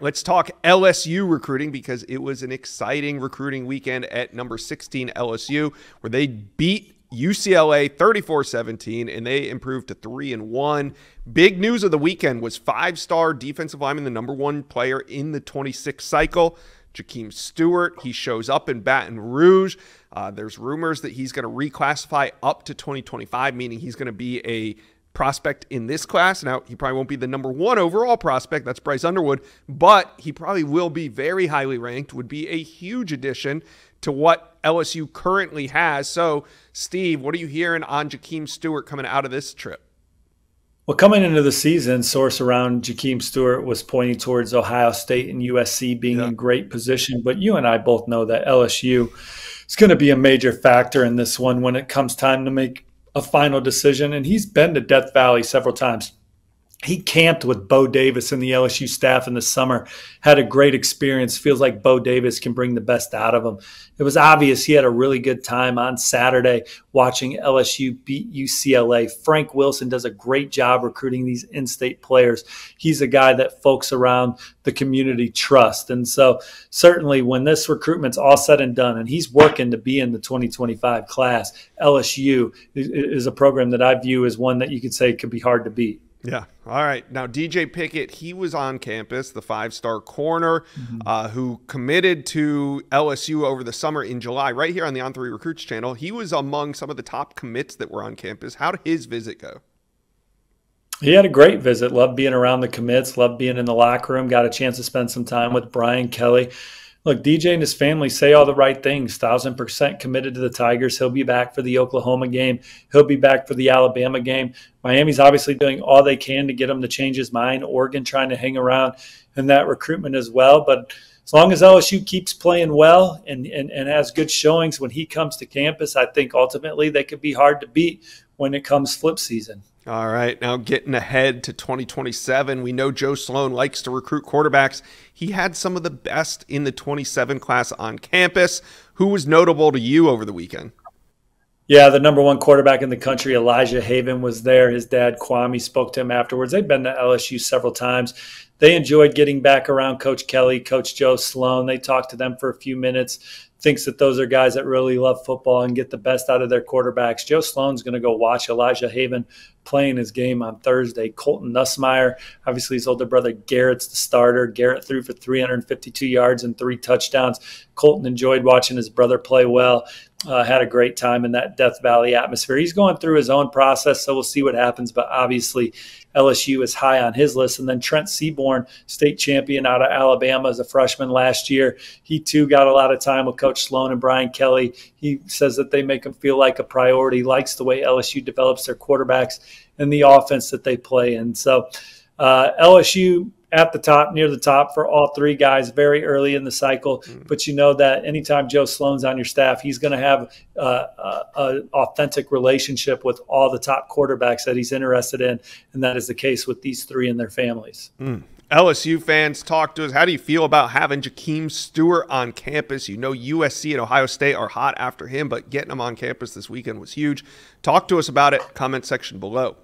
let's talk LSU recruiting because it was an exciting recruiting weekend at number 16 LSU where they beat UCLA 34-17 and they improved to 3-1. Big news of the weekend was five-star defensive lineman, the number one player in the 26 cycle, Jakeem Stewart. He shows up in Baton Rouge. There's rumors that he's going to reclassify up to 2025, meaning he's going to be a prospect in this class. Now, he probably won't be the number one overall prospect. That's Bryce Underwood. But he probably will be very highly ranked, would be a huge addition to what LSU currently has. So, Steve, what are you hearing on Jakeem Stewart coming out of this trip? Well, coming into the season, source around Jakeem Stewart was pointing towards Ohio State and USC being in great position. But you and I both know that LSU is going to be a major factor in this one when it comes time to make a final decision. And he's been to Death Valley several times. He camped with Bo Davis and the LSU staff in the summer, had a great experience, feels like Bo Davis can bring the best out of him. It was obvious he had a really good time on Saturday watching LSU beat UCLA. Frank Wilson does a great job recruiting these in-state players. He's a guy that folks around the community trust. And so certainly when this recruitment's all said and done, and he's working to be in the 2025 class, LSU is a program that I view as one that you could say could be hard to beat. Yeah. All right. Now, DJ Pickett, he was on campus, the five-star corner who committed to LSU over the summer in July, right here on the On3 Recruits channel. He was among some of the top commits that were on campus. How did his visit go? He had a great visit. Loved being around the commits, loved being in the locker room, got a chance to spend some time with Brian Kelly. Look, DJ and his family say all the right things. 1,000% committed to the Tigers. He'll be back for the Oklahoma game. He'll be back for the Alabama game. Miami's obviously doing all they can to get him to change his mind. Oregon trying to hang around in that recruitment as well. But as long as LSU keeps playing well and has good showings when he comes to campus, I think ultimately they could be hard to beat when it comes flip season. All right, now getting ahead to 2027, we know Joe Sloan likes to recruit quarterbacks. He had some of the best in the 27 class on campus. Who was notable to you over the weekend? Yeah, the number one quarterback in the country, Elijah Haven, was there. His dad, Kwame, spoke to him afterwards. They've been to LSU several times. They enjoyed getting back around Coach Kelly, Coach Joe Sloan. They talked to them for a few minutes. Thinks that those are guys that really love football and get the best out of their quarterbacks. Joe Sloan's going to go watch Elijah Haven playing his game on Thursday. Colton Nussmeier, obviously his older brother Garrett's the starter. Garrett threw for 352 yards and 3 touchdowns. Colton enjoyed watching his brother play well. Had a great time in that Death Valley atmosphere. He's going through his own process, so we'll see what happens. But obviously LSU is high on his list. And then Trent Seaborn, state champion out of Alabama as a freshman last year. He, too, got a lot of time with Coach Sloan and Brian Kelly. He says that they make him feel like a priority, likes the way LSU develops their quarterbacks and the offense that they play in. So LSU at the top, near the top for all three guys very early in the cycle. But you know that anytime Joe Sloan's on your staff, he's going to have an authentic relationship with all the top quarterbacks that he's interested in, and that is the case with these three and their families. LSU fans, talk to us. How do you feel about having Jakeem Stewart on campus? You know USC and Ohio State are hot after him, but getting him on campus this weekend was huge. Talk to us about it. Comment section below.